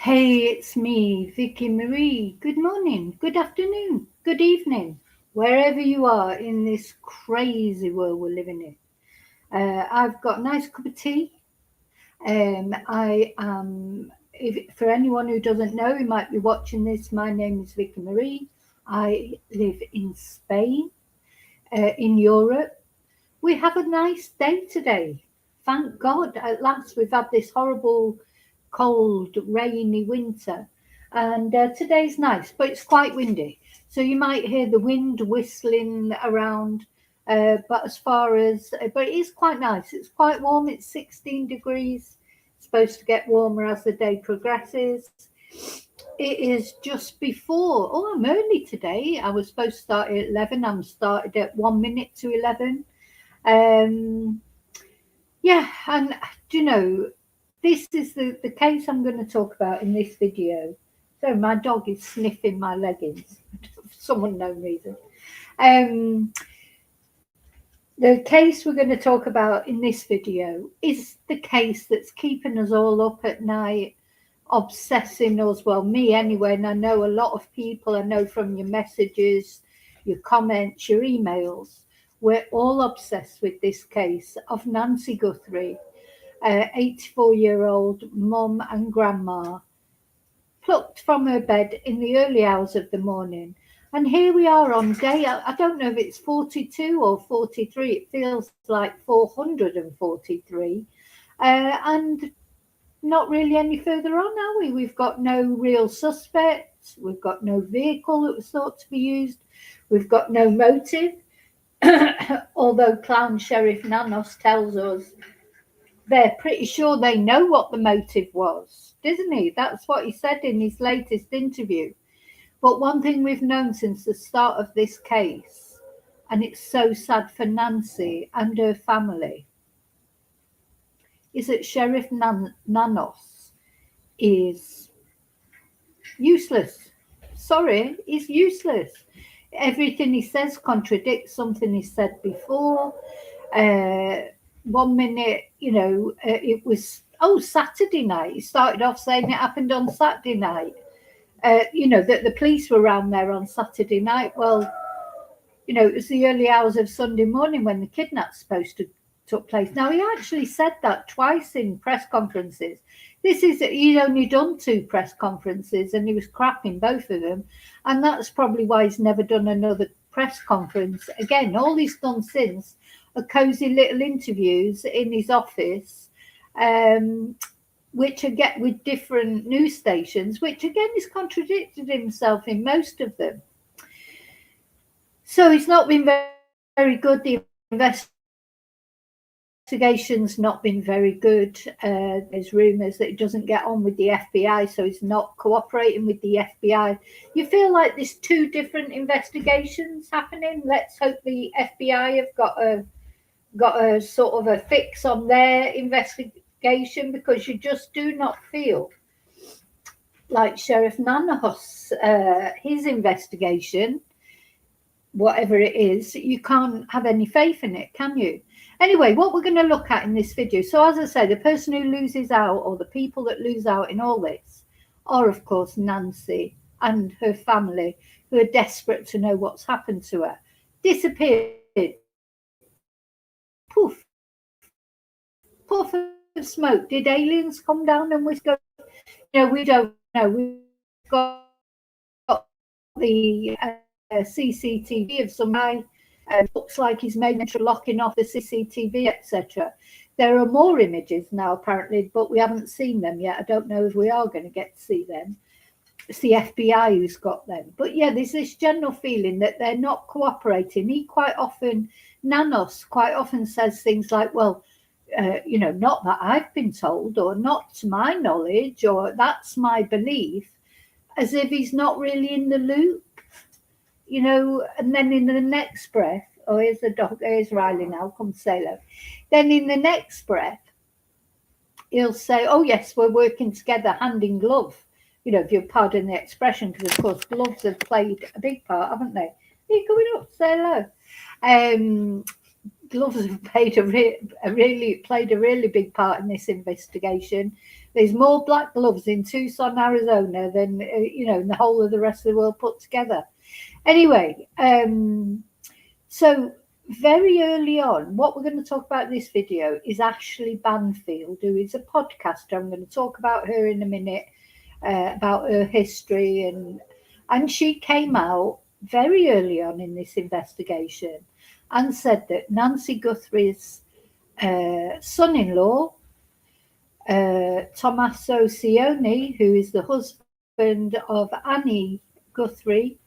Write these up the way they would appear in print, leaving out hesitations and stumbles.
Hey, it's me, Vicky Marie. Good morning, good afternoon, good evening, wherever you are in this crazy world we're living in. I've got a nice cup of tea. I am, for anyone who doesn't know, who might be watching this, my name is Vicky Marie. I live in Spain, in Europe. We have a nice day today. Thank God, at last we've had this horrible, cold, rainy winter, and today's nice, but it's quite windy. So you might hear the wind whistling around. But as far as, but it is quite nice. It's quite warm. It's 16 degrees. It's supposed to get warmer as the day progresses. It is just before. Oh, I'm early today. I was supposed to start at 11. I'm started at 1 minute to 11. Um, yeah, and do you know, this is the case I'm going to talk about in this video. So my dog is sniffing my leggings for some unknown reason. Um, the case we're going to talk about in this video is the case that's keeping us all up at night, obsessing us, well, me anyway, and I know a lot of people, I know from your messages, your comments, your emails, we're all obsessed with this case of Nancy Guthrie, 84-year-old mum and grandma, plucked from her bed in the early hours of the morning. And here we are on day, I don't know if it's 42 or 43, it feels like 443. And not really any further on, are we? We've got no real suspects. We've got no vehicle that was thought to be used. We've got no motive. Although Clown Sheriff Nanos tells us they're pretty sure they know what the motive was, doesn't he? That's what he said in his latest interview. But one thing we've known since the start of this case, and it's so sad for Nancy and her family, is that Sheriff Nanos is useless. Sorry, he's useless. Everything he says contradicts something he said before. 1 minute, it was, Saturday night. He started off saying it happened on Saturday night. That the police were around there on Saturday night. Well, it was the early hours of Sunday morning when the kidnap's supposed to took place. Now, he actually said that twice in press conferences. He'd only done 2 press conferences and he was crap in both of them. And that's probably why he's never done another press conference again. All he's done since are cozy little interviews in his office, which are get with different news stations, which again he's contradicted himself in most of them. So he's not been very good. The investigation's not been very good. There's rumours that he doesn't get on with the FBI, so he's not cooperating with the FBI. You feel like there's 2 different investigations happening. Let's hope the FBI have got a sort of a fix on their investigation, because you just do not feel like Sheriff Nanos, his investigation, whatever it is, you can't have any faith in it, can you? Anyway, what we're going to look at in this video, so as I say, the person who loses out, or the people that lose out in all this, are of course Nancy and her family, who are desperate to know what's happened to her. Disappeared. Poof. Puff of smoke. Did aliens come down and whisk her? We don't know. We've got the CCTV of some guy. Looks like he's made locking off the CCTV, etc. There are more images now, apparently, but we haven't seen them yet. I don't know if we are going to get to see them. It's the FBI who's got them. But yeah, there's this general feeling that they're not cooperating. Nanos quite often says things like, well, not that I've been told, or not to my knowledge, or that's my belief, as if he's not really in the loop. And then in the next breath, here's the dog, here's Riley now, come say hello. Then in the next breath, he'll say, oh yes, we're working together hand in glove, if you'll pardon the expression, because of course gloves have played a big part, haven't they? Are you coming up? Say hello. gloves have played a really big part in this investigation. There's more black gloves in Tucson, Arizona than in the whole of the rest of the world put together. Anyway, so very early on, what we're going to talk about in this video is Ashleigh Banfield, who is a podcaster. I'm going to talk about her in a minute, about her history, and she came out very early on in this investigation and said that Nancy Guthrie's son-in-law, Tommaso Cioni, who is the husband of Annie Guthrie,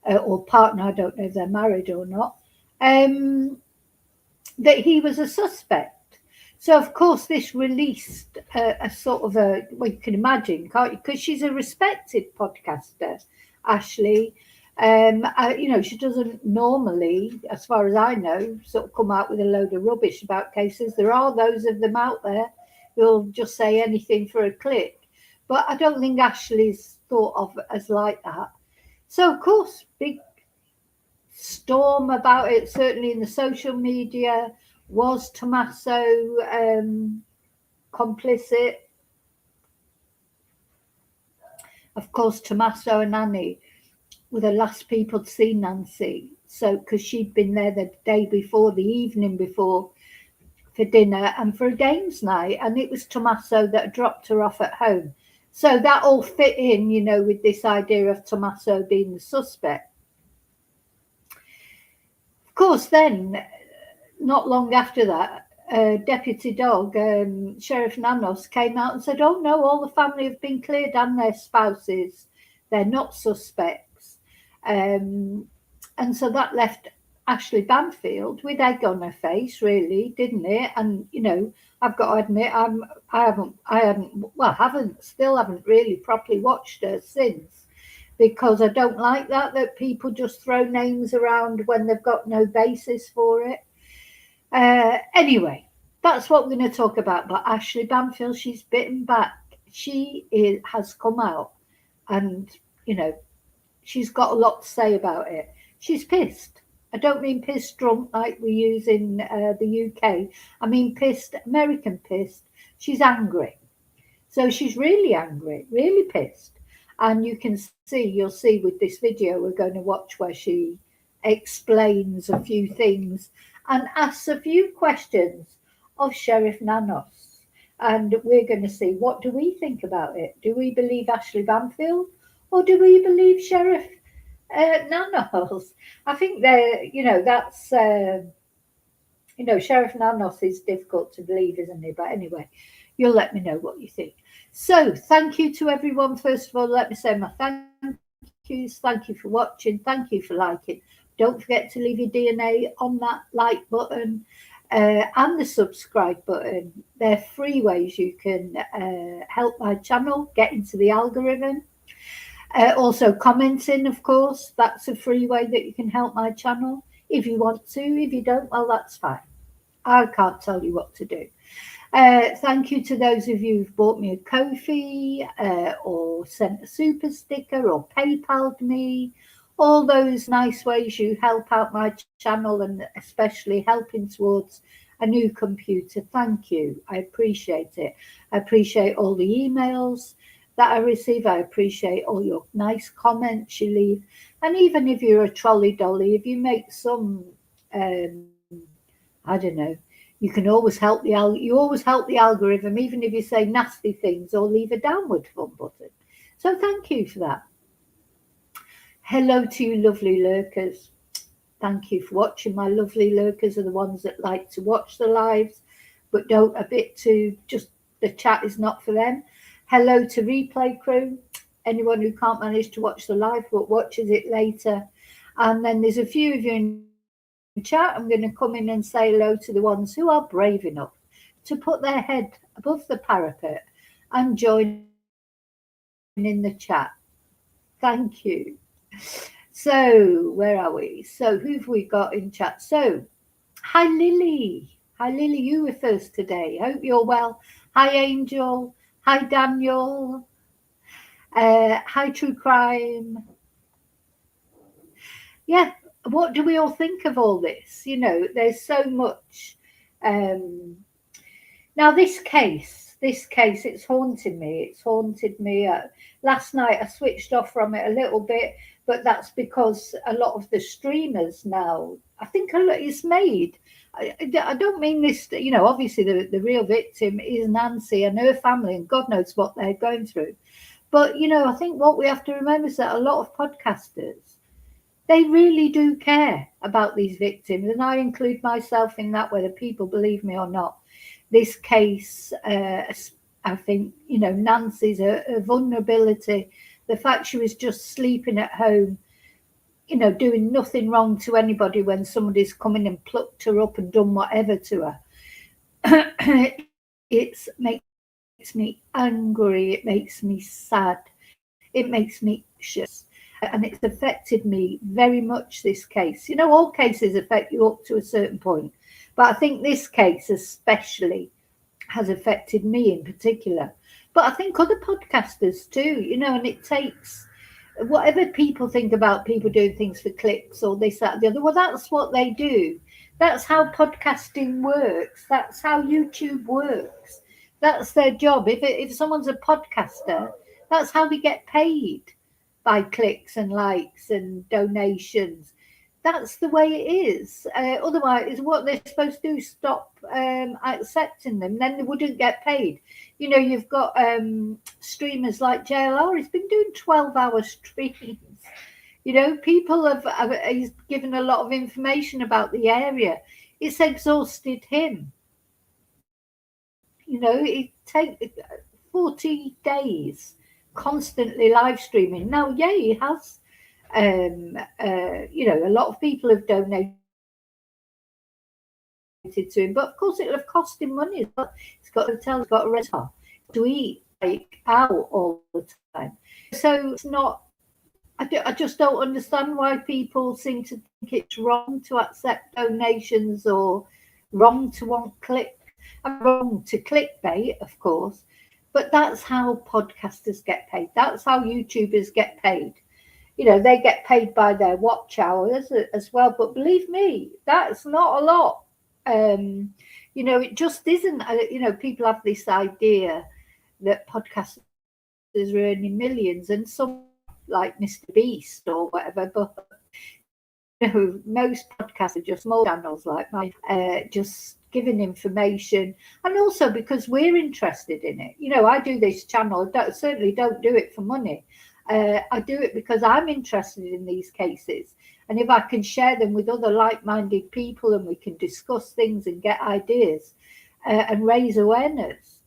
or partner, I don't know if they're married or not, that he was a suspect. So, of course, this released a sort of well, you can imagine, can't you? Because she's a respected podcaster, Ashleigh. She doesn't normally, as far as I know, sort of come out with a load of rubbish about cases. There are those of them out there who'll just say anything for a click. But I don't think Ashleigh's thought of as like that. So, of course, big storm about it, certainly in the social media. Was Tommaso complicit? Of course, Tommaso and Annie were the last people to see Nancy. So, because she'd been there the day before, the evening before, for dinner and for a games night. And it was Tommaso that dropped her off at home. So that all fit in, with this idea of Tommaso being the suspect. Of course, then, not long after that, Deputy Dog, Sheriff Nanos, came out and said, oh no, all the family have been cleared and their spouses. They're not suspects. And so that left Ashleigh Banfield with egg on her face, really, didn't it? And, I've got to admit, still haven't really properly watched her since, because I don't like that people just throw names around when they've got no basis for it. Anyway, that's what we're going to talk about. But Ashleigh Banfield, she's bitten back. She has come out and, she's got a lot to say about it. She's pissed. I don't mean pissed drunk like we use in the UK. I mean pissed, American pissed. She's angry. So she's really angry, really pissed. And you'll see with this video we're going to watch where she explains a few things and asks a few questions of Sheriff Nanos. And we're going to see, what do we think about it? Do we believe Ashleigh Banfield or do we believe Sheriff Nanos? I think that's, Sheriff Nanos is difficult to believe, isn't he? But anyway, you'll let me know what you think. So thank you to everyone. First of all, let me say my thank yous. Thank you for watching. Thank you for liking. Don't forget to leave your DNA on that like button and the subscribe button. They're free ways you can help my channel get into the algorithm. Also commenting, of course, that's a free way that you can help my channel if you want to. If you don't, well, that's fine. I can't tell you what to do. Thank you to those of you who've bought me a Ko-fi or sent a super sticker or PayPal'd me. All those nice ways you help out my channel and especially helping towards a new computer. Thank you. I appreciate it. I appreciate all the emails that I receive. I appreciate all your nice comments you leave. And even if you're a trolley dolly, if you make some, I don't know, you can always help the algorithm, even if you say nasty things or leave a downward thumb button. So thank you for that. Hello to you lovely lurkers. Thank you for watching. My lovely lurkers are the ones that like to watch the lives, but don't just the chat is not for them. Hello to replay crew. Anyone who can't manage to watch the live but watches it later. And then there's a few of you in chat. I'm going to come in and say hello to the ones who are brave enough to put their head above the parapet and join in the chat. Thank you. So where are we? So who've we got in chat? So hi Lily. Hi Lily, you were first today. Hope you're well. Hi Angel. Hi Daniel. Hi True Crime. Yeah, what do we all think of all this? There's so much. Now this case, it's haunted me. It's haunted me. Last night I switched off from it a little bit, but that's because a lot of the streamers now, I think a lot is made. I don't mean this. Obviously the real victim is Nancy and her family, and God knows what they're going through. But I think what we have to remember is that a lot of podcasters, they really do care about these victims, and I include myself in that, whether people believe me or not. This case, I think, Nancy's her vulnerability, the fact she was just sleeping at home, doing nothing wrong to anybody when somebody's come in and plucked her up and done whatever to her. It makes me angry. It makes me sad. It makes me anxious. And it's affected me very much, this case. All cases affect you up to a certain point. But I think this case especially has affected me in particular. But I think other podcasters too, and it takes whatever people think about people doing things for clicks or this, that, the other. Well, that's what they do. That's how podcasting works. That's how YouTube works. That's their job. If someone's a podcaster, that's how they get paid, by clicks and likes and donations. That's the way it is. Otherwise, what they're supposed to do is stop accepting them. Then they wouldn't get paid. You've got streamers like JLR. He's been doing 12-hour streams. People he's given a lot of information about the area. It's exhausted him. It takes 40 days constantly live streaming. Now, yeah, he has. A lot of people have donated to him, but of course it'll have cost him money. He's got a hotel, he's got a restaurant to eat out all the time. So it's not. I just don't understand why people seem to think it's wrong to accept donations or wrong to want click. Wrong to clickbait, of course, but that's how podcasters get paid. That's how YouTubers get paid. They get paid by their watch hours as well. But believe me, that's not a lot. It just isn't. People have this idea that podcasters are earning millions, and some like Mr. Beast or whatever. But most podcasts are just small channels like mine, just giving information, and also because we're interested in it. I do this channel. Certainly don't do it for money. I do it because I'm interested in these cases, and if I can share them with other like-minded people and we can discuss things and get ideas and raise awareness,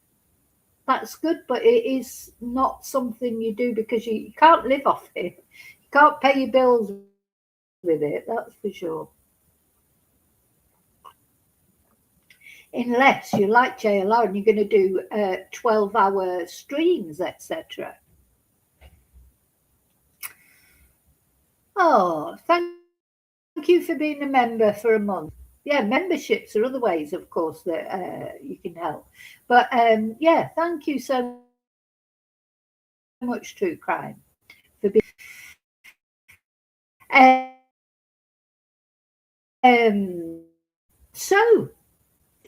that's good. But it is not something you do because you can't live off it. You can't pay your bills with it, that's for sure. Unless you're like JLR and you're going to do 12-hour streams, etc. Oh, thank you for being a member for a month. Yeah, memberships are other ways, of course, that you can help. But yeah, thank you so much, True Crime, for being. So,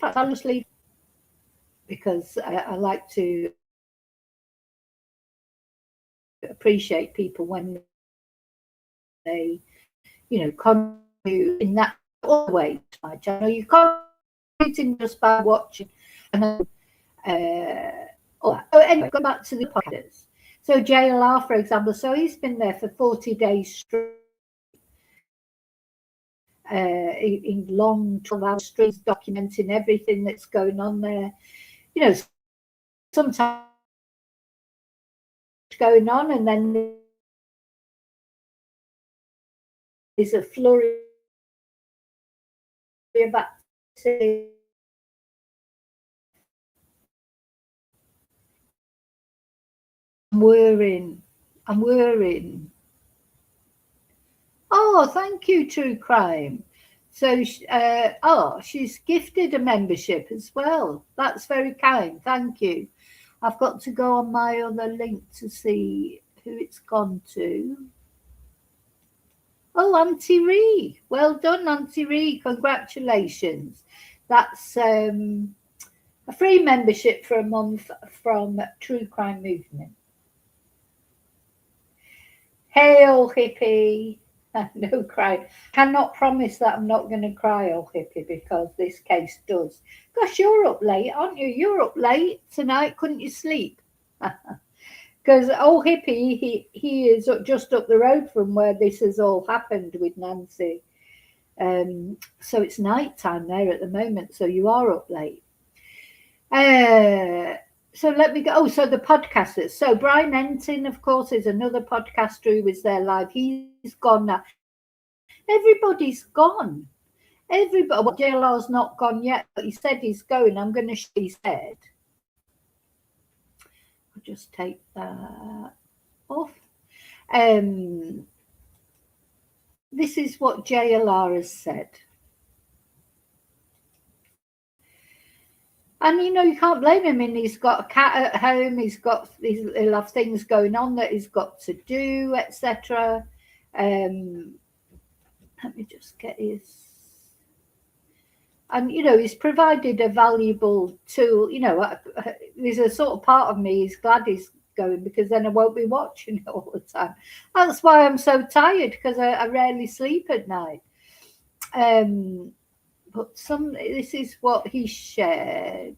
I'll just leave because I like to appreciate people when they, contribute in that way to my channel. You can't just by watching. And anyway, go back to the podcasters. So JLR, for example, so he's been there for 40 days straight. In long 12-hour streams, documenting everything that's going on there. Sometimes going on, and then there's a flurry of activity. I'm worrying. Oh, thank you, True Crime. So, she's gifted a membership as well. That's very kind. Thank you. I've got to go on my other link to see who it's gone to. Oh, Auntie Ree. Well done, Auntie Ree. Congratulations. That's a free membership for a month from True Crime Movement. Hail, hippie. No cry. Cannot promise that I'm not going to cry, old hippie, because this case does. Gosh, you're up late, aren't you? You're up late tonight. Couldn't you sleep? Because old hippie, he is just up the road from where this has all happened with Nancy. So it's night time there at the moment. So you are up late. So let me go. Oh, so the podcasters. So Brian Entin, of course, is another podcaster who was there live. He's gone now. Everybody's gone. Everybody. Well, JLR's not gone yet, but he said he's going. I'm going to show his head. I'll just take that off. This is what JLR has said. And you can't blame him. He's got a cat at home. He'll have things going on that he's got to do, etc. Let me just get his. And he's provided a valuable tool. There's a sort of part of me is glad he's going, because then I won't be watching it all the time. That's why I'm so tired, because I rarely sleep at night. But this is what he shared.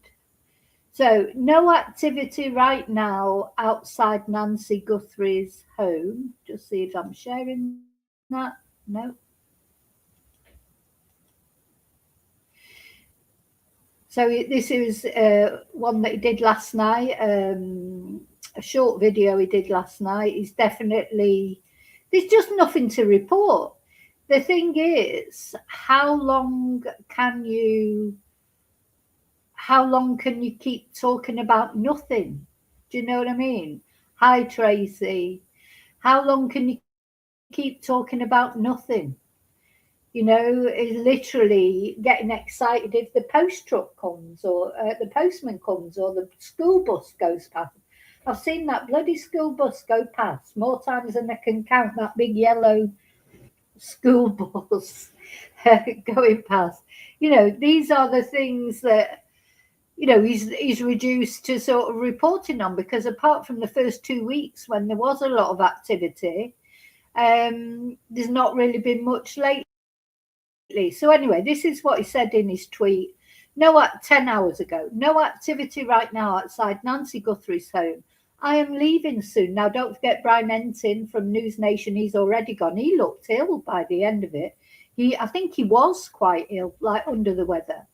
So, no activity right now outside Nancy Guthrie's home. Just see if I'm sharing that. No. So this is one that he did last night, a short video he did last night. There's just nothing to report. The thing is, how long can you keep talking about nothing? Do you know what I mean? Hi, Tracy. How long can you keep talking about nothing? Is literally getting excited if the post truck comes, or the postman comes, or the school bus goes past. I've seen that bloody school bus go past more times than I can count, that big yellow school bus going past. These are the things that, he's reduced to sort of reporting on, because apart from the first 2 weeks when there was a lot of activity, there's not really been much lately. So anyway, this is what he said in his tweet. 10 hours ago. No activity right now outside Nancy Guthrie's home. I am leaving soon. Now, don't forget Brian Entin from News Nation. He's already gone. He looked ill by the end of it. I think he was quite ill, like under the weather.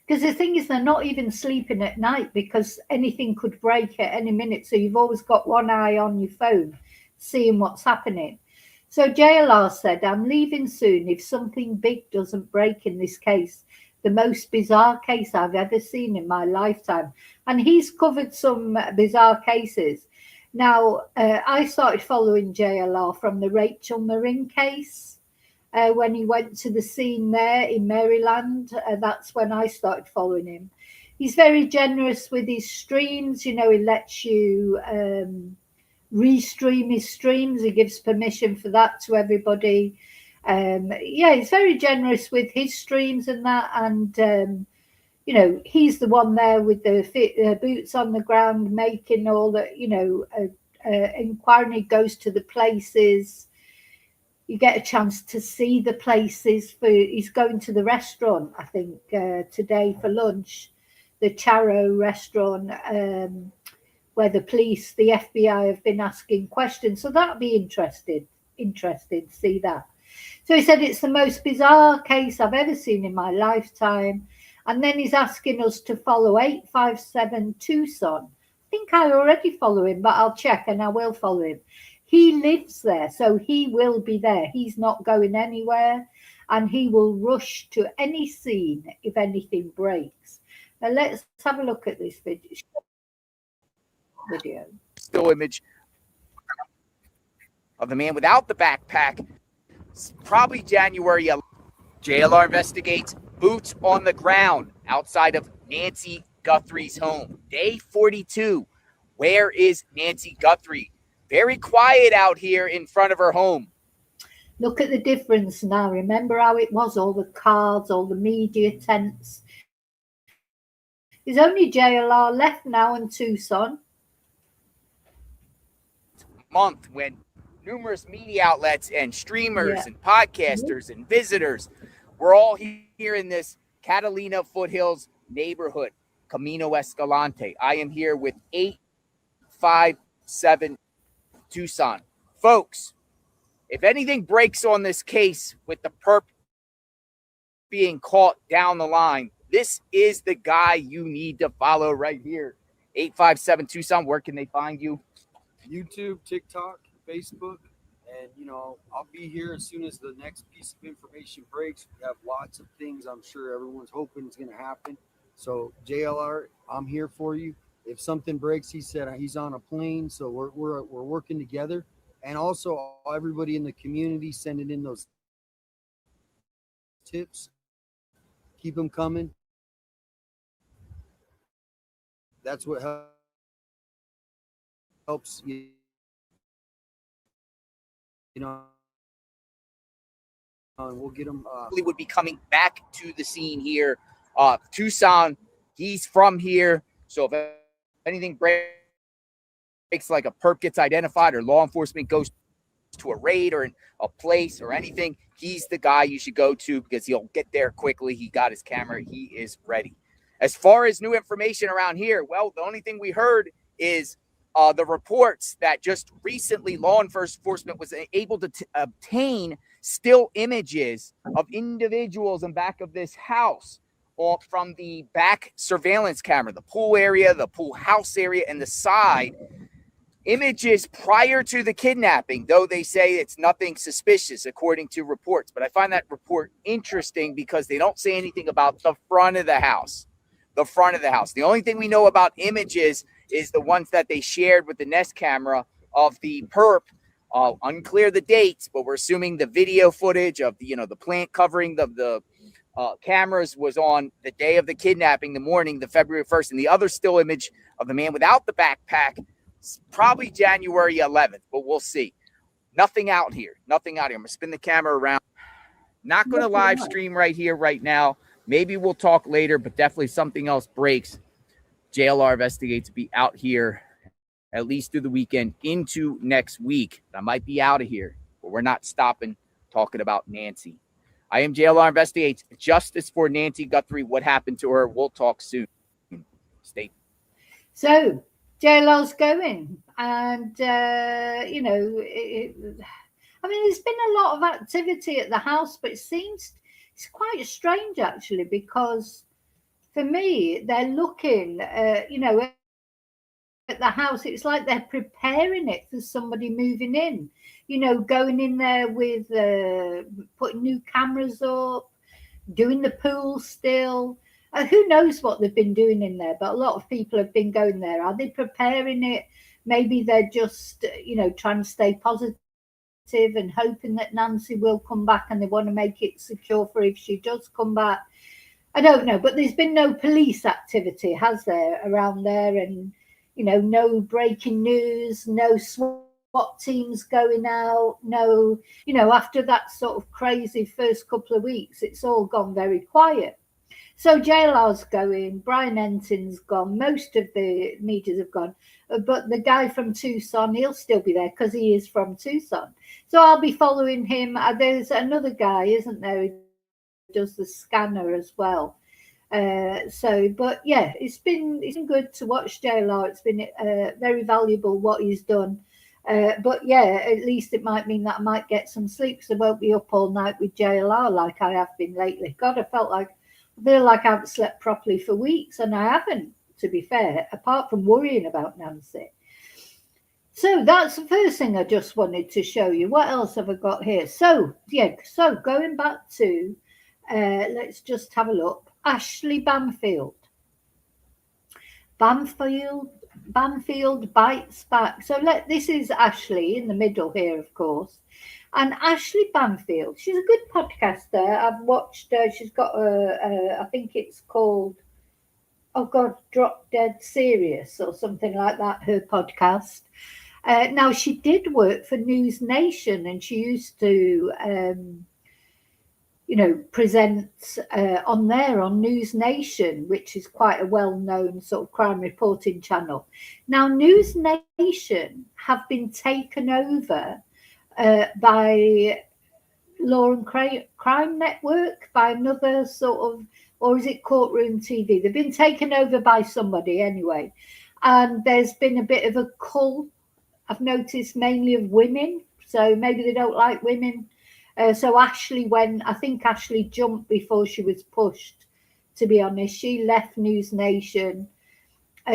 Because the thing is, they're not even sleeping at night, because anything could break at any minute. So you've always got one eye on your phone, seeing what's happening. So JLR said, I'm leaving soon if something big doesn't break in this case. The most bizarre case I've ever seen in my lifetime. And he's covered some bizarre cases. Now, I started following JLR from the Rachel Marin case. When he went to the scene there in Maryland, that's when I started following him. He's very generous with his streams. He lets you restream his streams. He gives permission for that to everybody. He's very generous with his streams and that. And, he's the one there with the boots on the ground, making all the, inquiring. He goes to the places. You get a chance to see the places. He's going to the restaurant, I think, today for lunch, the Charo restaurant, where the police, the FBI have been asking questions. So that'll be interesting to see that. So he said it's the most bizarre case I've ever seen in my lifetime. And then he's asking us to follow 857 Tucson. I think I already follow him, but I'll check and I will follow him. He lives there, so he will be there. He's not going anywhere, and he will rush to any scene if anything breaks. Now let's have a look at this video. Still image of the man without the backpack. It's probably January. JLR investigates boots on the ground outside of Nancy Guthrie's home. Day 42. Where is Nancy Guthrie? Very quiet out here in front of her home. Look at the difference now. Remember how it was, all the cars, all the media tents. There's only JLR left now in Tucson. Month when numerous media outlets and streamers Yeah. and podcasters and visitors were all here in this Catalina Foothills neighborhood, Camino Escalante. I am here with 857 Tucson. Folks, if anything breaks on this case with the perp being caught down the line, this is the guy you need to follow right here. 857 Tucson, where can they find you? YouTube, TikTok, Facebook, and I'll be here as soon as the next piece of information breaks. We have lots of things I'm sure everyone's hoping is going to happen. So JLR, I'm here for you. If something breaks, he said he's on a plane, so we're working together. And also everybody in the community sending in those tips. Keep them coming. That's what helps and we'll get them. Would be coming back to the scene here. Tucson, he's from here. So if anything breaks, like a perp gets identified or law enforcement goes to a raid or a place or anything, he's the guy you should go to because he'll get there quickly. He got his camera. He is ready. As far as new information around here, well, the only thing we heard is the reports that just recently law enforcement was able to obtain still images of individuals in back of this house from the back surveillance camera, the pool area, the pool house area, and the side. Images prior to the kidnapping, though they say it's nothing suspicious according to reports. But I find that report interesting because they don't say anything about the front of the house. The front of the house. The only thing we know about images is the ones that they shared with the Nest camera of the perp. Unclear the dates, but we're assuming the video footage of the plant covering the cameras was on the day of the kidnapping, the morning, the February 1st, and the other still image of the man without the backpack, probably January 11th, but we'll see. Nothing out here. Nothing out here. I'm going to spin the camera around. Not going to live stream right here, right now. Maybe we'll talk later, but definitely something else breaks. JLR investigates to be out here at least through the weekend into next week. I might be out of here, but we're not stopping talking about Nancy. I am JLR Investigates. Justice for Nancy Guthrie. What happened to her? We'll talk soon. Stay. So JLR's going, and I mean, there's been a lot of activity at the house, but it seems it's quite strange actually, because for me, they're looking, at the house. It's like they're preparing it for somebody moving in, going in there with putting new cameras up, doing the pool still. Who knows what they've been doing in there, but a lot of people have been going there. Are they preparing it? Maybe they're just, trying to stay positive and hoping that Nancy will come back, and they want to make it secure for if she does come back. I don't know, but there's been no police activity, has there, around there? And, no breaking news, no SWAT teams going out, no, after that sort of crazy first couple of weeks, it's all gone very quiet. So JLR's going, Brian Enton's gone, most of the medias have gone, but the guy from Tucson, he'll still be there because he is from Tucson. So I'll be following him. There's another guy, isn't there, who does the scanner as well. But yeah, it's been good to watch JLR. It's been very valuable what he's done. But yeah, at least it might mean that I might get some sleep, because I won't be up all night with JLR like I have been lately. God, I feel like I haven't slept properly for weeks, and I haven't, to be fair, apart from worrying about Nancy. So that's the first thing I just wanted to show you. What else have I got here? So going back to, let's just have a look. Ashleigh Banfield bites back. So this is Ashleigh in the middle here, of course. And Ashleigh Banfield, she's a good podcaster. I've watched her. She's got I think it's called, Drop Dead Serious or something like that, her podcast. Now, she did work for News Nation, and she used to, present on News Nation, which is quite a well-known sort of crime reporting channel. Now, News Nation have been taken over by Law and Crime Network, by another sort of, or is it Courtroom TV? They've been taken over by somebody anyway. And there's been a bit of a cull, I've noticed, mainly of women. So maybe they don't like women. So I think Ashleigh jumped before she was pushed, to be honest. She left News Nation.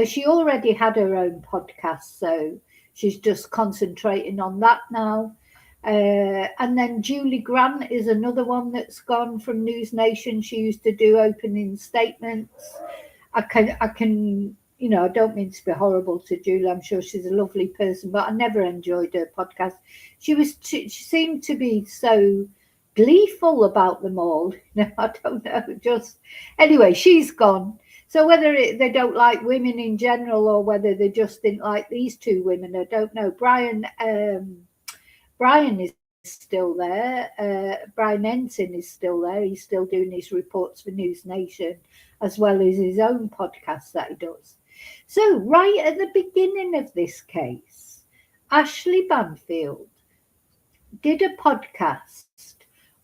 She already had her own podcast, so she's just concentrating on that now. And then Julie Grant is another one that's gone from News Nation. She used to do opening statements. I can, I don't mean to be horrible to Julie. I'm sure she's a lovely person, but I never enjoyed her podcast. She seemed to be so gleeful about them all. I don't know. Just anyway, she's gone. So whether they don't like women in general or whether they just didn't like these two women, I don't know. Brian is still there. Brian Ensign is still there. He's still doing his reports for News Nation, as well as his own podcast that he does. So right at the beginning of this case, Ashleigh Banfield did a podcast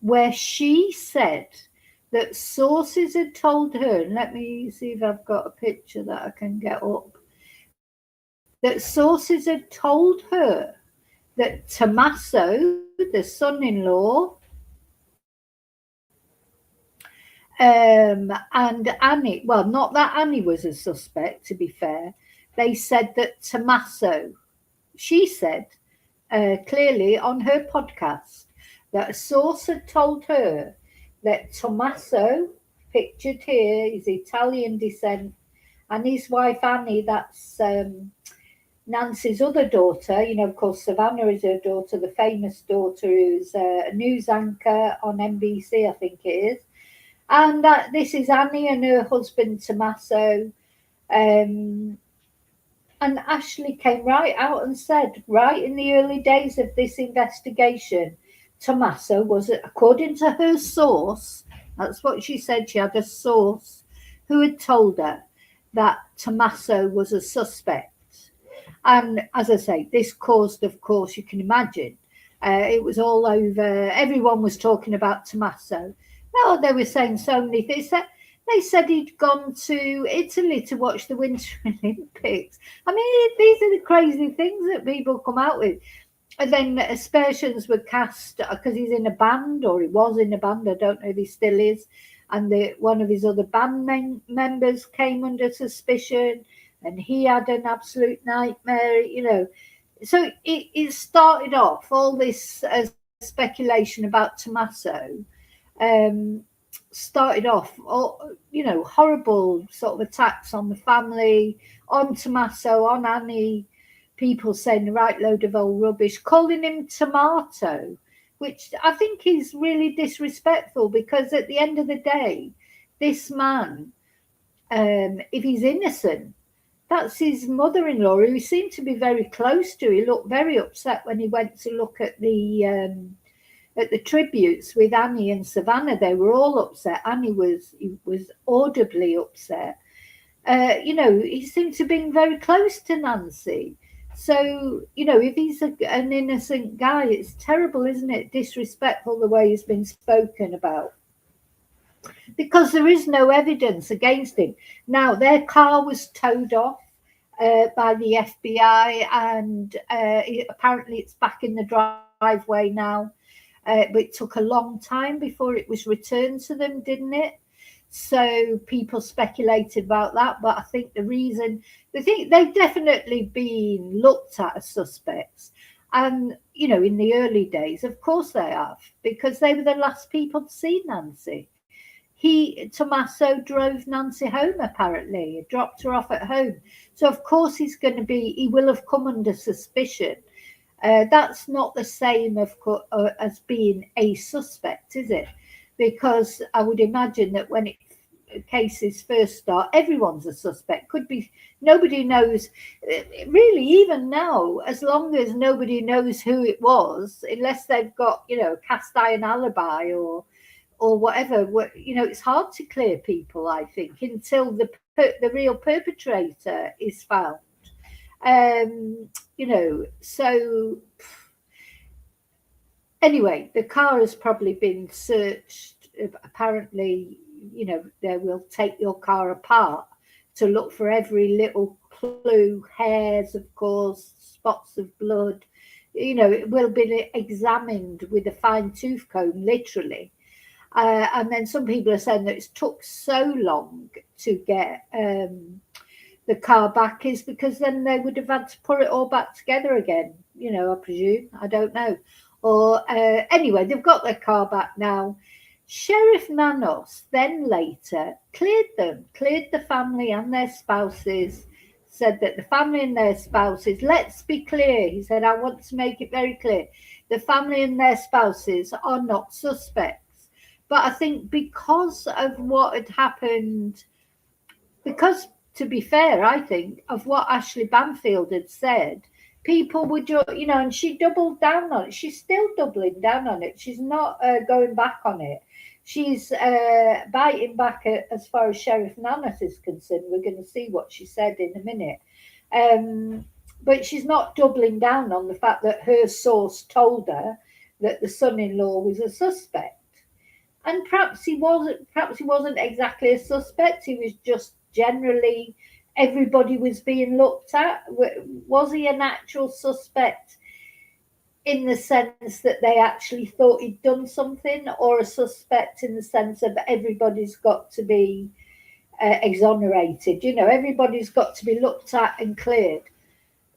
where she said that sources had told her, and let me see if I've got a picture that I can get up, that sources had told her that Tommaso, the son-in-law, and Annie, well, not that Annie was a suspect, to be fair. They said that Tommaso, she said clearly on her podcast that a source had told her that Tommaso, pictured here, is Italian descent, and his wife Annie, that's Nancy's other daughter, of course, Savannah is her daughter, the famous daughter who's a news anchor on NBC, I think it is. And this is Annie and her husband, Tommaso. And Ashleigh came right out and said, right in the early days of this investigation, Tommaso was, according to her source, that's what she said, she had a source who had told her that Tommaso was a suspect. And as I say, this caused, of course, you can imagine, it was all over. Everyone was talking about Tommaso. Oh, they were saying so many things. They said he'd gone to Italy to watch the Winter Olympics. I mean, these are the crazy things that people come out with. And then aspersions were cast because he's in a band, or he was in a band. I don't know if he still is. And one of his other band members came under suspicion, and he had an absolute nightmare, So it started off, all this speculation about Tommaso. Started off, horrible sort of attacks on the family, on Tommaso, on Annie, people saying the right load of old rubbish, calling him tomato, which I think is really disrespectful, because at the end of the day, this man, if he's innocent, that's his mother-in-law, who he seemed to be very close to. He looked very upset when he went to look at the tributes with Annie and Savannah. They were all upset. Annie was audibly upset. He seemed to be very close to Nancy. So, if he's an innocent guy, it's terrible, isn't it? Disrespectful the way he's been spoken about. Because there is no evidence against him. Now, their car was towed off by the FBI, and apparently it's back in the driveway now. But it took a long time before it was returned to them, didn't it? So people speculated about that. But I think they've definitely been looked at as suspects. And, in the early days, of course they have, because they were the last people to see Nancy. Tommaso drove Nancy home, apparently. He dropped her off at home. So, of course, he will have come under suspicion. That's not the same, of course, as being a suspect, is it? Because I would imagine that when it cases first start, everyone's a suspect. Could be, nobody knows really, even now, as long as nobody knows who it was, unless they've got, you know, cast iron alibi or whatever. You know, it's hard to clear people, I think, until the real perpetrator is found. You know, so anyway, the car has probably been searched. Apparently, you know, they will take your car apart to look for every little clue, hairs, of course, spots of blood. You know, it will be examined with a fine tooth comb, literally. And then some people are saying that it's took so long to get the car back is because then they would have had to put it all back together again. You know, I presume. I don't know. Or anyway, they've got their car back now. Sheriff Nanos then later cleared the family and their spouses, said that the family and their spouses, let's be clear, he said, I want to make it very clear, the family and their spouses are not suspects. But I think because of what had happened, because to be fair, I think, of what Ashleigh Banfield had said, people would, you know, and she doubled down on it. She's still doubling down on it. She's not going back on it. She's biting back as far as Sheriff Nanos is concerned. We're going to see what she said in a minute. But she's not doubling down on the fact that her source told her that the son-in-law was a suspect. And perhaps he wasn't exactly a suspect. He was just generally, everybody was being looked at. Was he an actual suspect in the sense that they actually thought he'd done something, or a suspect in the sense of everybody's got to be exonerated? You know, everybody's got to be looked at and cleared.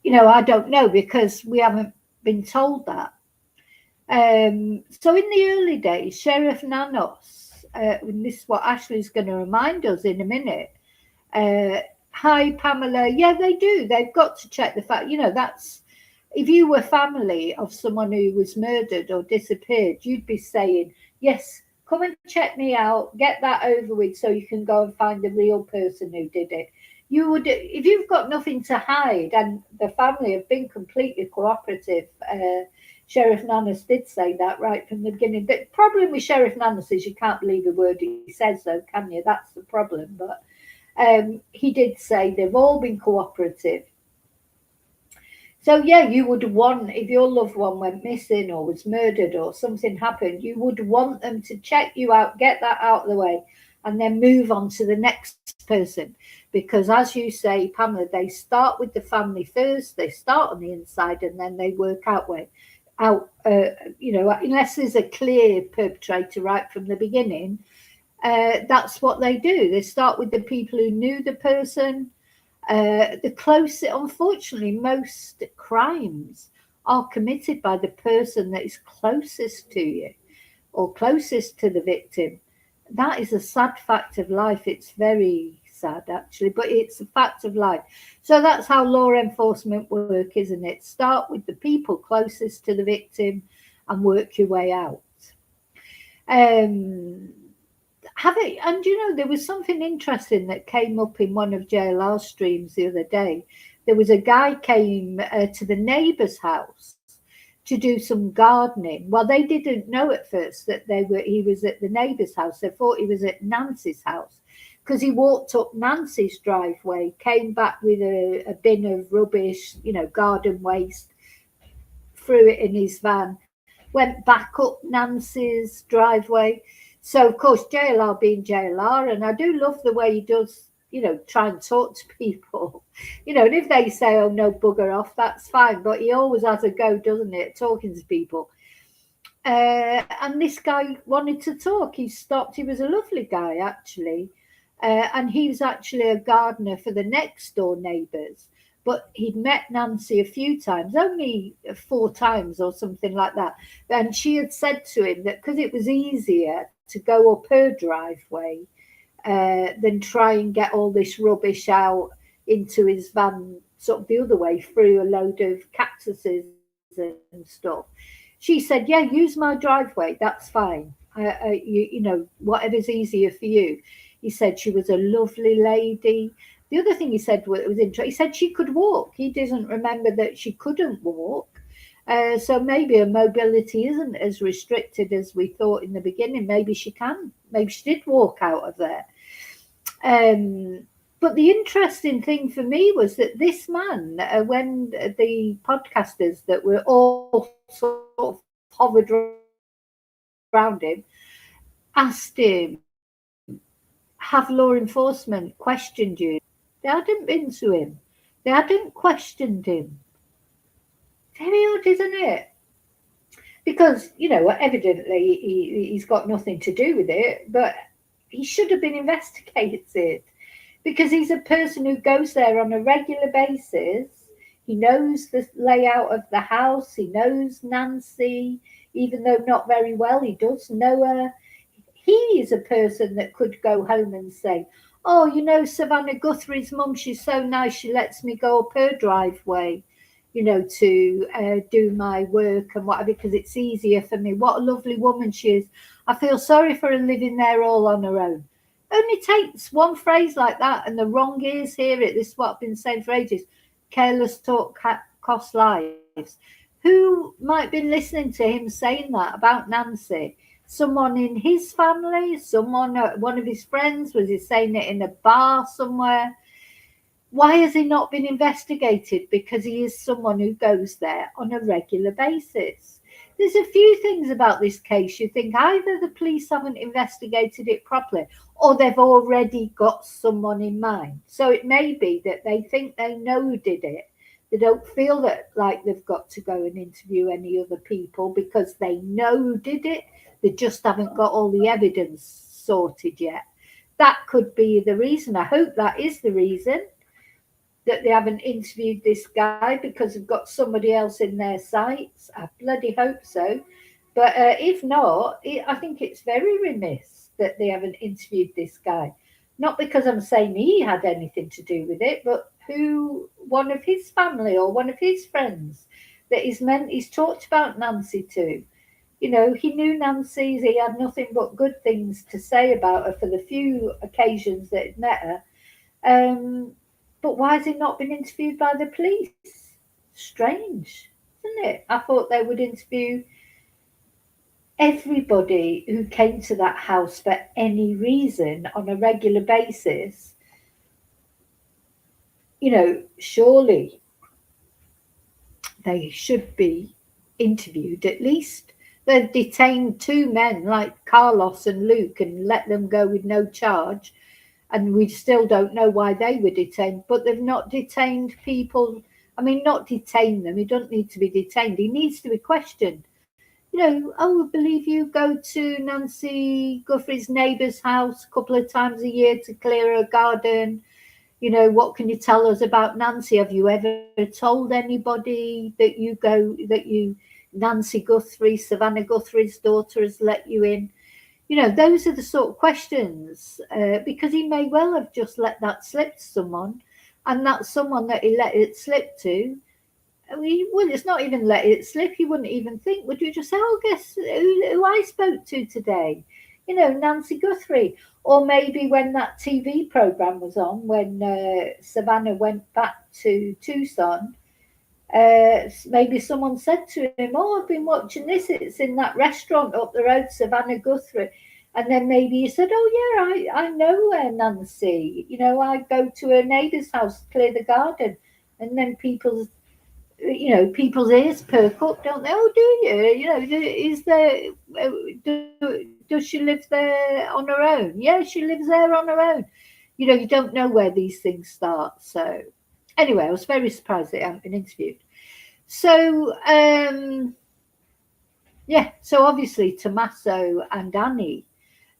You know, I don't know, because we haven't been told that. So in the early days, Sheriff Nanos, and this is what Ashleigh's going to remind us in a minute. Hi, Pamela. Yeah, they do. They've got to check the fact, you know, that's, if you were family of someone who was murdered or disappeared, you'd be saying, yes, come and check me out, get that over with so you can go and find the real person who did it. You would, if you've got nothing to hide, and the family have been completely cooperative. Sheriff Nanos did say that right from the beginning. The problem with Sheriff Nanos is you can't believe a word he says, though, can you? That's the problem. But he did say they've all been cooperative. So, yeah, you would want, if your loved one went missing or was murdered or something happened, you would want them to check you out, get that out of the way, and then move on to the next person. Because as you say, Pamela, they start with the family first, they start on the inside, and then they work out, you know, unless there's a clear perpetrator right from the beginning, that's what they do. They start with the people who knew the person. The closest, unfortunately, most crimes are committed by the person that is closest to you or closest to the victim. That is a sad fact of life. It's very sad, actually, but it's a fact of life. So that's how law enforcement work, isn't it? Start with the people closest to the victim and work your way out. And you know, there was something interesting that came up in one of JLR's streams the other day. There was a guy came to the neighbour's house to do some gardening. Well, they didn't know at first that he was at the neighbour's house. They thought he was at Nancy's house, because he walked up Nancy's driveway, came back with a bin of rubbish, you know, garden waste, threw it in his van, went back up Nancy's driveway. So, of course, JLR being JLR, and I do love the way he does, you know, try and talk to people. You know, and if they say, oh, no, bugger off, that's fine. But he always has a go, doesn't he, at talking to people. And this guy wanted to talk. He stopped. He was a lovely guy, actually. And he was actually a gardener for the next door neighbours. But he'd met Nancy a few times, only 4 times or something like that. And she had said to him that because it was easier to go up her driveway than try and get all this rubbish out into his van, sort of the other way through a load of cactuses and stuff. She said, yeah, use my driveway. That's fine. You know, whatever's easier for you. He said she was a lovely lady. The other thing he said was interesting. He said she could walk. He doesn't remember that she couldn't walk. So maybe her mobility isn't as restricted as we thought in the beginning. Maybe she can. Maybe she did walk out of there. But the interesting thing for me was that this man, when the podcasters that were all sort of hovered around him, asked him, have law enforcement questioned you? They hadn't been to him. They hadn't questioned him. Very odd, isn't it? Because, evidently he's got nothing to do with it, but he should have been investigated because he's a person who goes there on a regular basis. He knows the layout of the house. He knows Nancy, even though not very well, he does know her. He is a person that could go home and say, oh, Savannah Guthrie's mum, she's so nice, she lets me go up her driveway, to do my work and whatever, because it's easier for me. What a lovely woman she is. I feel sorry for her living there all on her own. Only takes one phrase like that and the wrong ears hear it. This is what I've been saying for ages. Careless talk costs lives. Who might be listening to him saying that about Nancy? Someone in his family? Someone, one of his friends? Was he saying it in a bar somewhere? Why has he not been investigated? Because he is someone who goes there on a regular basis. There's a few things about this case. You think either the police haven't investigated it properly or they've already got someone in mind. So it may be that they think they know who did it. They don't feel that like they've got to go and interview any other people because they know who did it. They just haven't got all the evidence sorted yet. That could be the reason. I hope that is the reason that they haven't interviewed this guy because they've got somebody else in their sights. I bloody hope so. But if not, I think it's very remiss that they haven't interviewed this guy. Not because I'm saying he had anything to do with it, but one of his family or one of his friends that he's talked about Nancy to. He knew Nancy. He had nothing but good things to say about her for the few occasions that he'd met her. But why has he not been interviewed by the police? Strange, isn't it? I thought they would interview everybody who came to that house for any reason on a regular basis. Surely they should be interviewed at least. They've detained two men like Carlos and Luke and let them go with no charge. And we still don't know why they were detained, but they've not detained people. I mean, not detained them. He doesn't need to be detained. He needs to be questioned. I believe you go to Nancy Guthrie's neighbour's house a couple of times a year to clear her garden. What can you tell us about Nancy? Have you ever told anybody that Nancy Guthrie, Savannah Guthrie's daughter, has let you in? Those are the sort of questions, because he may well have just let that slip to someone, and that someone that he let it slip to, it's not even let it slip. You wouldn't even think, would you just say, guess who I spoke to today? Nancy Guthrie. Or maybe when that TV program was on, when Savannah went back to Tucson, maybe someone said to him, I've been watching this, it's in that restaurant up the road, Savannah Guthrie. And then maybe he said, I know Nancy, I go to her neighbour's house to clear the garden. And then people's ears perk up, don't they? Do you? Does she live there on her own? Yeah, she lives there on her own. You don't know where these things start. So anyway, I was very surprised they haven't been interviewed. So, so obviously Tommaso and Annie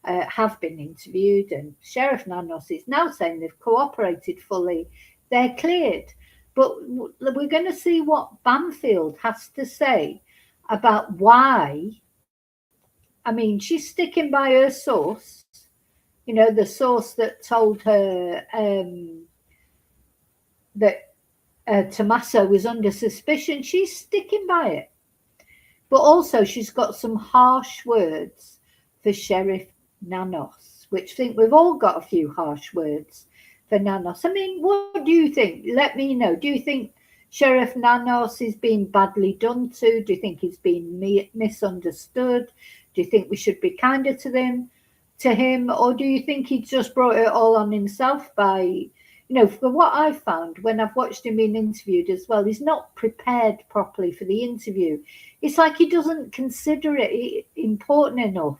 have been interviewed, and Sheriff Nanos is now saying they've cooperated fully. They're cleared. But we're going to see what Banfield has to say about why. I mean, she's sticking by her source, the source that told her that Tommaso was under suspicion. She's sticking by it. But also she's got some harsh words for Sheriff Nanos, which think we've all got a few harsh words for Nanos. I mean, what do you think? Let me know. Do you think Sheriff Nanos is being badly done to? Do you think he's been misunderstood? Do you think we should be kinder to him? Or do you think he just brought it all on himself by, for what I've found when I've watched him being interviewed as well, he's not prepared properly for the interview. It's like he doesn't consider it important enough.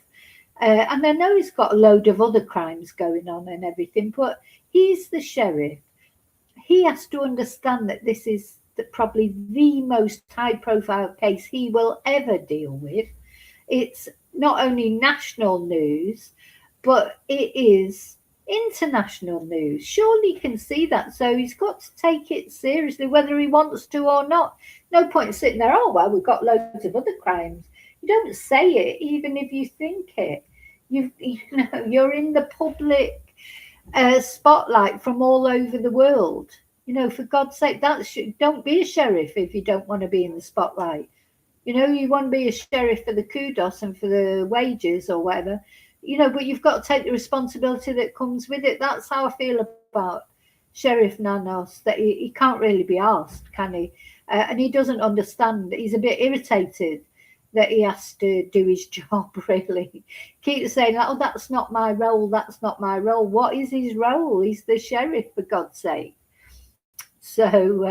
And I know he's got a load of other crimes going on and everything, but he's the sheriff. He has to understand that this is probably the most high-profile case he will ever deal with. It's not only national news, but it is international news. Surely he can see that. So he's got to take it seriously, whether he wants to or not. No point sitting there, oh, well, we've got loads of other crimes. You don't say it, even if you think it. You're in the public spotlight from all over the world. For God's sake, don't be a sheriff if you don't want to be in the spotlight. You want to be a sheriff for the kudos and for the wages or whatever, but you've got to take the responsibility that comes with it. That's how I feel about Sheriff Nanos, that he can't really be asked, can he? And he doesn't understand. He's a bit irritated that he has to do his job, really. Keeps saying, oh, that's not my role, that's not my role. What is his role? He's the sheriff, for God's sake. So,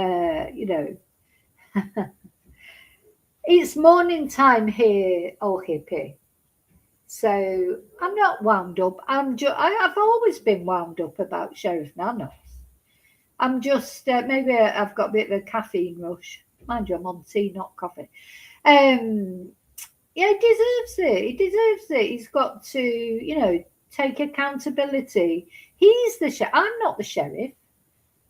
it's morning time here, oh hippie. So I'm not wound up. I've always been wound up about Sheriff Nanos. I'm just, maybe I've got a bit of a caffeine rush. Mind you, I'm on tea, not coffee. Yeah, he deserves it. He deserves it. He's got to, take accountability. He's the sheriff. I'm not the sheriff.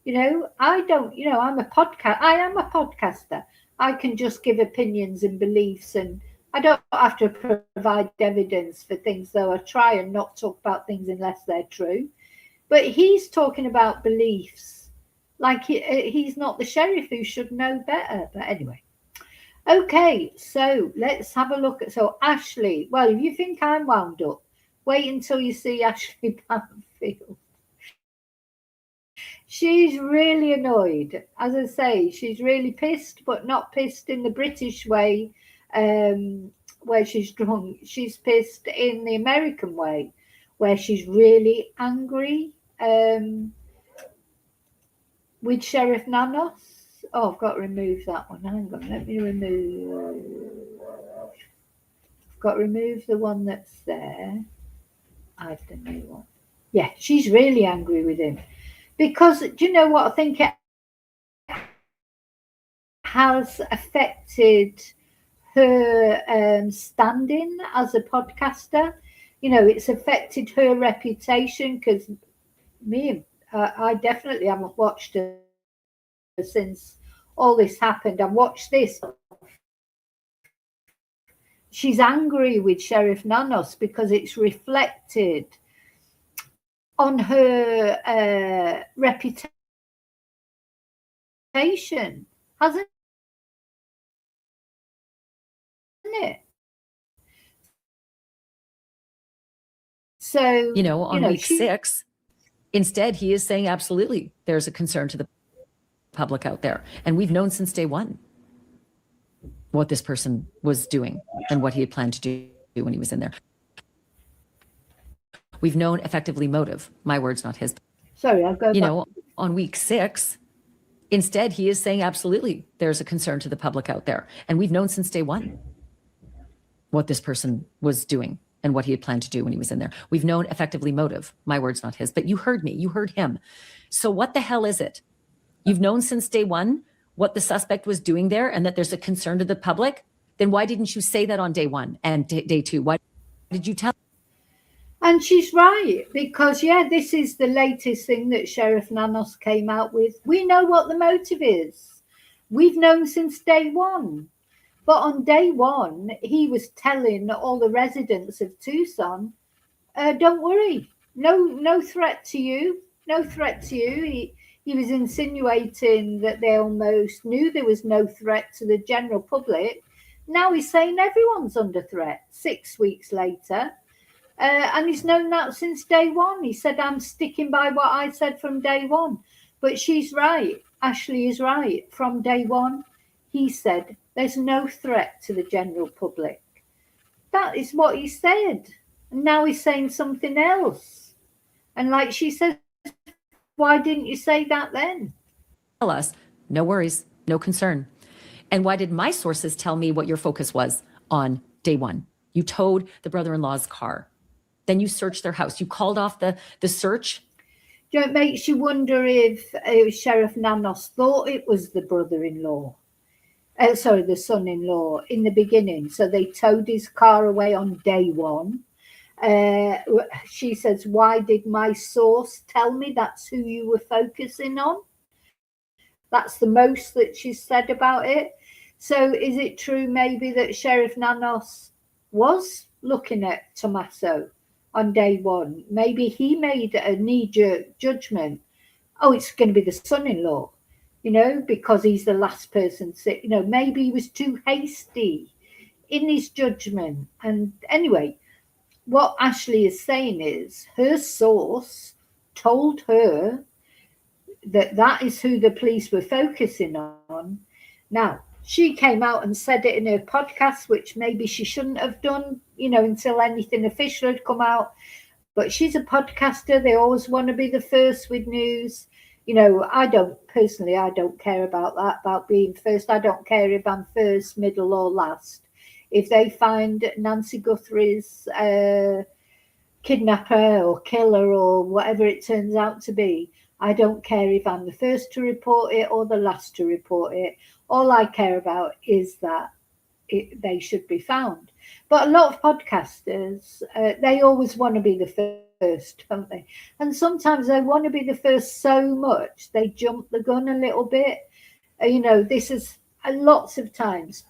I don't, I'm a podcast. I am a podcaster. I can just give opinions and beliefs, and I don't have to provide evidence for things, though I try and not talk about things unless they're true. But he's talking about beliefs. Like he's not the sheriff, who should know better. But anyway. Okay, so let's have a look at, Ashleigh. Well, if you think I'm wound up, wait until you see Ashleigh Banfield. She's really annoyed. As I say, she's really pissed, but not pissed in the British way, where she's drunk. She's pissed in the American way, where she's really angry with Sheriff Nanos. Oh, I've got to remove that one. Hang on, let me remove. I've got to remove the one that's there. I've the new one. Yeah, she's really angry with him. Because, do you know what? I think it has affected her standing as a podcaster. It's affected her reputation, because I definitely haven't watched her since all this happened. I've watched this. She's angry with Sheriff Nanos because it's reflected on her reputation, hasn't it? So, on week 6, instead, he is saying, absolutely, there's a concern to the public out there. And we've known since day one what this person was doing and what he had planned to do when he was in there. We've known effectively motive. My words, not his. Sorry, I'll go back. On week 6, instead, he is saying, absolutely, there's a concern to the public out there. And we've known since day one what this person was doing and what he had planned to do when he was in there. We've known effectively motive. My words, not his. But you heard me. You heard him. So what the hell is it? You've known since day one what the suspect was doing there and that there's a concern to the public. Then why didn't you say that on day 1 and day 2? Why did you tell? And she's right, because, this is the latest thing that Sheriff Nanos came out with. We know what the motive is. We've known since day 1. But on day 1, he was telling all the residents of Tucson, don't worry, no threat to you, no threat to you. He was insinuating that they almost knew there was no threat to the general public. Now he's saying everyone's under threat 6 weeks later. And he's known that since day one. He said, I'm sticking by what I said from day one. But she's right. Ashleigh is right. From day one, he said, there's no threat to the general public. That is what he said. And now he's saying something else. And like she says, why didn't you say that then? Tell us, no worries, no concern. And why did my sources tell me what your focus was on day one? You towed the brother-in-law's car. Then you searched their house. You called off the search. You know, it makes you wonder if Sheriff Nanos thought it was the brother-in-law. The son-in-law in the beginning. So they towed his car away on day one. She says, why did my source tell me that's who you were focusing on? That's the most that she said about it. So is it true maybe that Sheriff Nanos was looking at Tommaso on day one? Maybe he made a knee-jerk judgment. Oh, it's going to be the son-in-law, because he's the last person sick. Maybe he was too hasty in his judgment. And anyway, what Ashleigh is saying is her source told her that is who the police were focusing on. Now, she came out and said it in her podcast, which maybe she shouldn't have done, until anything official had come out. But she's a podcaster. They always want to be the first with news. I don't care about that, about being first. I don't care if I'm first, middle, or last. If they find Nancy Guthrie's kidnapper or killer or whatever it turns out to be, I don't care if I'm the first to report it or the last to report it. All I care about is that they should be found. But a lot of podcasters, they always want to be the first, don't they? And sometimes they want to be the first so much they jump the gun a little bit. This is lots of times.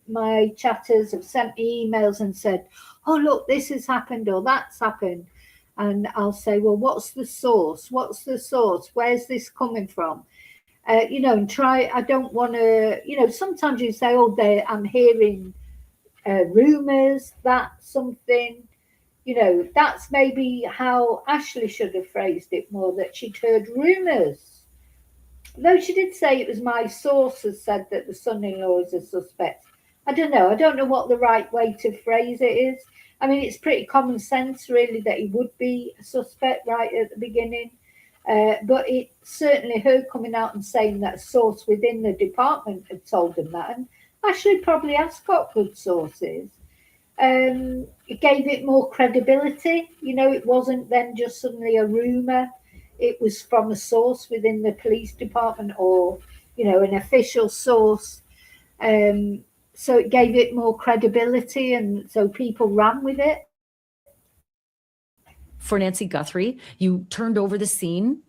My chatters have sent me emails and said, oh, look, this has happened or that's happened. And I'll say, well, what's the source? What's the source? Where's this coming from? And try, I don't want to, sometimes you say, oh, I'm hearing rumors that something, that's maybe how Ashleigh should have phrased it more, that she'd heard rumors. Though she did say it was my source has said that the son-in-law is a suspect. I don't know what the right way to phrase it is. I mean, it's pretty common sense, really, that he would be a suspect right at the beginning. But it certainly her coming out and saying that a source within the department had told them that. And Ashleigh probably has got good sources. It gave it more credibility. It wasn't then just suddenly a rumour. It was from a source within the police department or, an official source. So it gave it more credibility, and so people ran with it. For Nancy Guthrie, you turned over the scene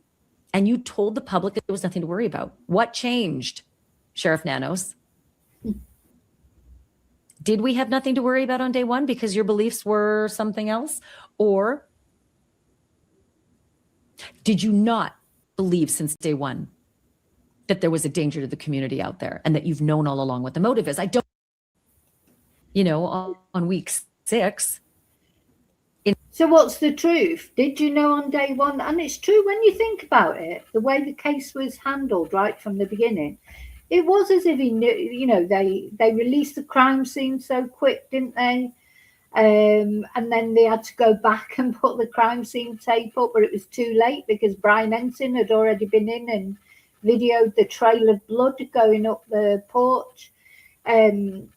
and you told the public that there was nothing to worry about. What changed, Sheriff Nanos? Did we have nothing to worry about on day one because your beliefs were something else? Or did you not believe since day one that there was a danger to the community out there and that you've known all along what the motive is? I don't, on week 6. So what's the truth? Did you know on day one? And it's true when you think about it, the way the case was handled right from the beginning, it was as if he knew, they released the crime scene so quick, didn't they? And then they had to go back and put the crime scene tape up, but it was too late because Brian Ensign had already been in and videoed the trail of blood going up the porch. Did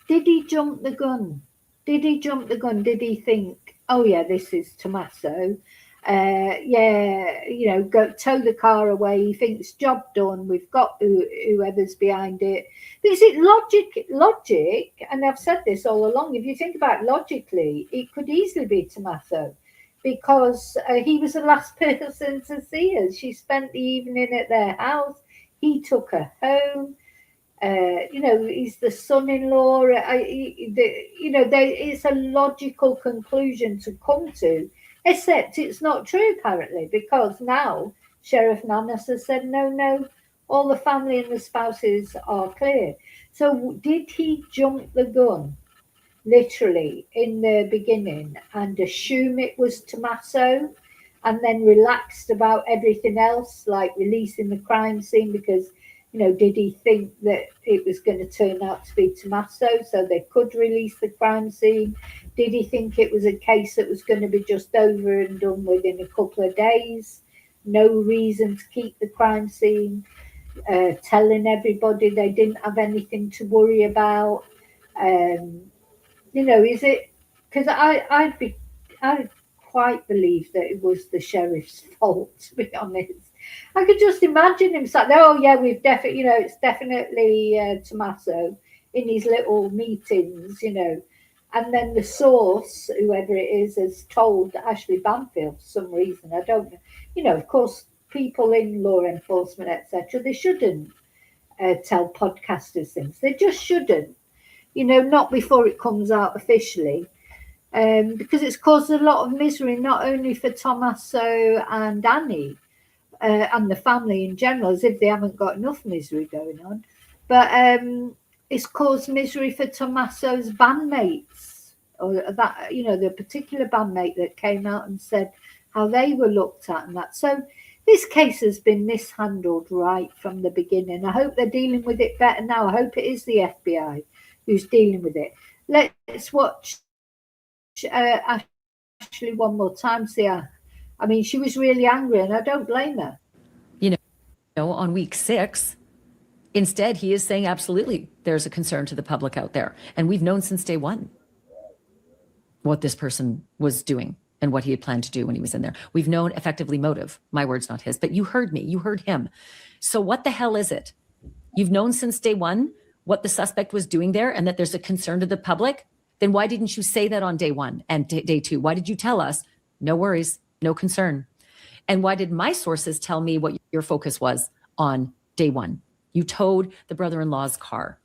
he jump the gun? Did he jump the gun? Did he think, oh yeah, this is Tommaso? Go tow the car away. He thinks job done. We've got whoever's behind it. Because logic, and I've said this all along. If you think about it logically, it could easily be Tommaso, because he was the last person to see her. She spent the evening at their house. He took her home. He's the son-in-law. It's a logical conclusion to come to. Except it's not true, apparently, because now Sheriff Nanos has said, no, all the family and the spouses are clear. So did he jump the gun? literally in the beginning and assume it was Tommaso and then relaxed about everything else, like releasing the crime scene because, did he think that it was going to turn out to be Tommaso so they could release the crime scene? Did he think it was a case that was going to be just over and done within a couple of days? No reason to keep the crime scene, telling everybody they didn't have anything to worry about. Is it because I'd quite believe that it was the sheriff's fault, to be honest. I could just imagine him saying, "Oh yeah, we've definitely, it's definitely Tommaso," in his little meetings, and then the source, whoever it is, has told Ashleigh Banfield for some reason. I don't know. Of course, people in law enforcement, etc., they shouldn't tell podcasters things. They just shouldn't. Not before it comes out officially. Because it's caused a lot of misery, not only for Tommaso and Annie and the family in general, as if they haven't got enough misery going on, but it's caused misery for Tommaso's bandmates, or that, the particular bandmate that came out and said how they were looked at and that. So this case has been mishandled right from the beginning. I hope they're dealing with it better now. I hope it is the FBI who's dealing with it. Let's watch Ashleigh one more time. See her. I mean, she was really angry, and I don't blame her. On week 6, instead, he is saying absolutely there's a concern to the public out there. And we've known since day one what this person was doing and what he had planned to do when he was in there. We've known effectively motive. My words, not his, but you heard me, you heard him. So what the hell is it? You've known since day one what the suspect was doing there and that there's a concern to the public. Then why didn't you say that on day 1 and day 2? Why did you tell us, no worries, no concern? And why did my sources tell me what your focus was on day 1? You towed the brother-in-law's car.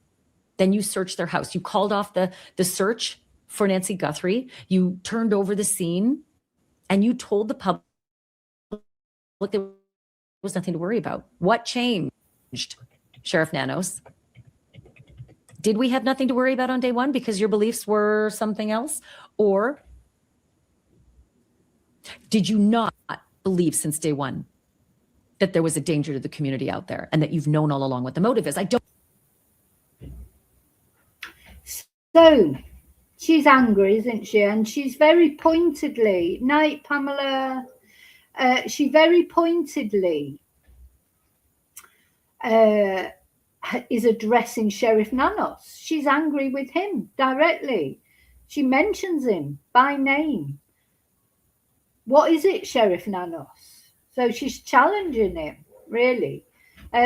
Then you searched their house. You called off the search for Nancy Guthrie. You turned over the scene and you told the public there was nothing to worry about. What changed, Sheriff Nanos? Did we have nothing to worry about on day 1 because your beliefs were something else? Or did you not believe since day 1 that there was a danger to the community out there and that you've known all along what the motive is? I don't. So she's angry, isn't she? And she's very pointedly, night, Pamela, she very pointedly is addressing Sheriff Nanos. She's angry with him directly. She mentions him by name. What is it, Sheriff Nanos? So she's challenging him, really,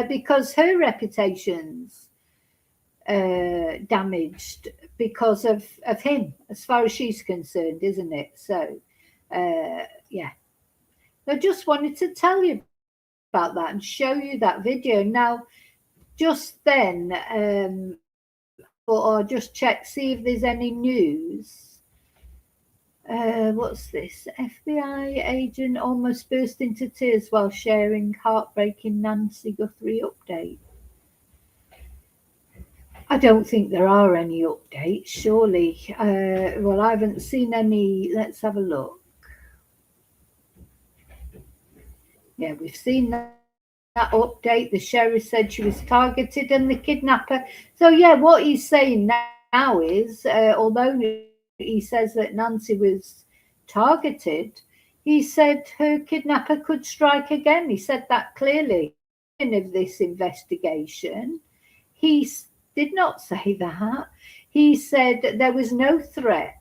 because her reputation's damaged because of him, as far as she's concerned, isn't it? So, yeah. I just wanted to tell you about that and show you that video. Now, just then, or just check, see if there's any news. What's this? FBI agent almost burst into tears while sharing heartbreaking Nancy Guthrie update. I don't think there are any updates, surely. Well, I haven't seen any. Let's have a look. Yeah, we've seen that update. The sheriff said she was targeted and the kidnapper. So, yeah, what he's saying now is, although he says that Nancy was targeted, he said her kidnapper could strike again. He said that clearly. Of this investigation, he did not say that. He said that there was no threat.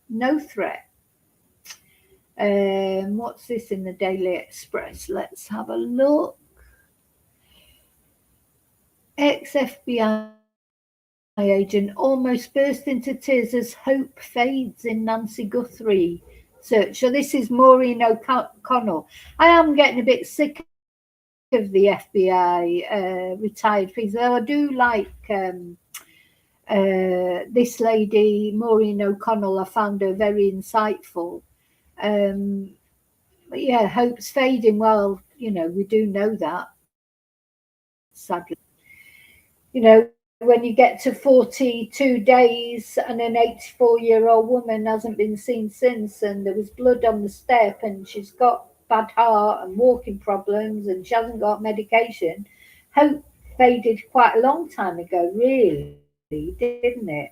No threat. What's this in the Daily Express? Let's have a look. Ex-FBI agent almost burst into tears as hope fades in Nancy Guthrie search. So this is Maureen O'Connell. I am getting a bit sick of the FBI retired people. Though I do like this lady, Maureen O'Connell. I found her very insightful. But yeah, hope's fading. Well, we do know that, sadly. when you get to 42 days and an 84-year-old woman hasn't been seen since, and there was blood on the step, and she's got bad heart and walking problems, and she hasn't got medication, hope faded quite a long time ago, really, didn't it?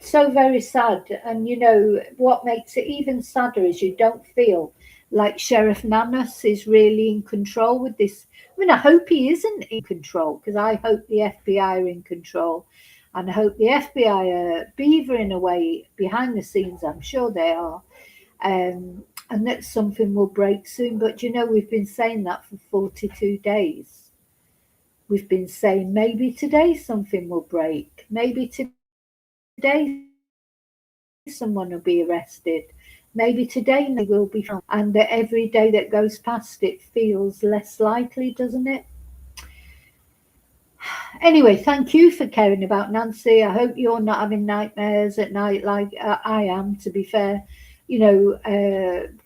So very sad. And you know what makes it even sadder is you don't feel like Sheriff Nanos is really in control with this. I mean, I hope he isn't in control, because I hope the FBI are in control, and I hope the FBI are beavering away behind the scenes. I'm sure they are, and that something will break soon. But you know, we've been saying that for 42 days. We've been saying maybe today something will break. Maybe today someone will be arrested. Maybe today they will be found. And that every day that goes past it feels less likely, doesn't it? Anyway, thank you for caring about Nancy. I hope you're not having nightmares at night like I am, to be fair. You know,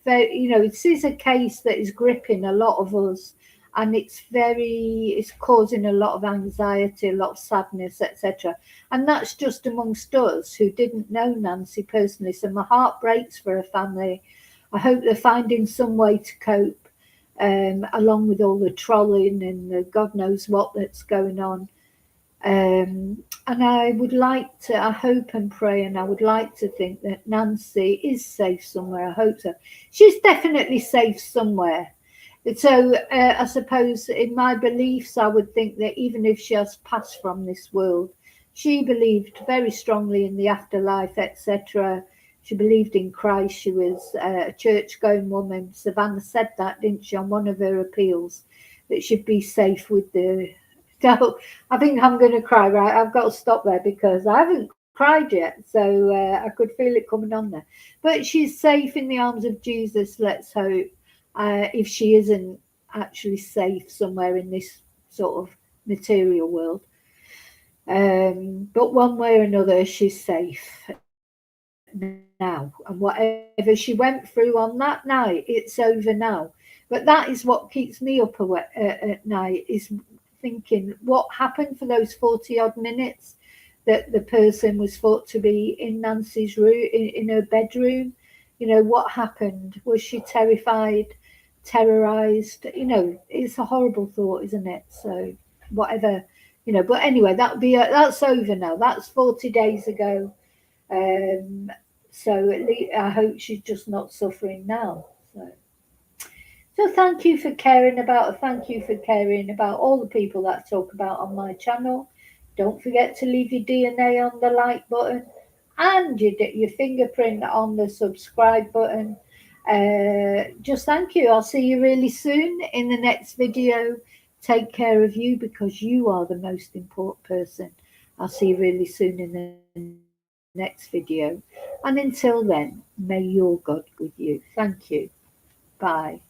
this is a case that is gripping a lot of us, and it's causing a lot of anxiety, a lot of sadness, etc. And that's just amongst us who didn't know Nancy personally. So my heart breaks for her family. I hope they're finding some way to cope, along with all the trolling and the God knows what that's going on. And I hope and pray, and I would like to think that Nancy is safe somewhere. I hope so. She's definitely safe somewhere. So I suppose in my beliefs, I would think that even if she has passed from this world, she believed very strongly in the afterlife, etc. She believed in Christ. She was a church-going woman. Savannah said that, didn't she, on one of her appeals, that she'd be safe with the... So I think I'm going to cry, right? I've got to stop there because I haven't cried yet. So I could feel it coming on there. But she's safe in the arms of Jesus, let's hope. If she isn't actually safe somewhere in this sort of material world. But one way or another, she's safe now. And whatever she went through on that night, it's over now. But that is what keeps me up at night, is thinking what happened for those 40 odd minutes that the person was thought to be in Nancy's room, in her bedroom. You know, what happened? Was she terrified, terrorized? You know, it's a horrible thought, isn't it? So whatever, you know, but anyway, that's over now. That's 40 days ago. So at least I hope she's just not suffering now. So thank you for caring about all the people that I talk about on my channel. Don't forget to leave your DNA on the like button and your fingerprint on the subscribe button. Just thank you. I'll see you really soon in the next video. Take care of you, because you are the most important person. I'll see you really soon in the next video. And until then, may your God with you. Thank you. Bye.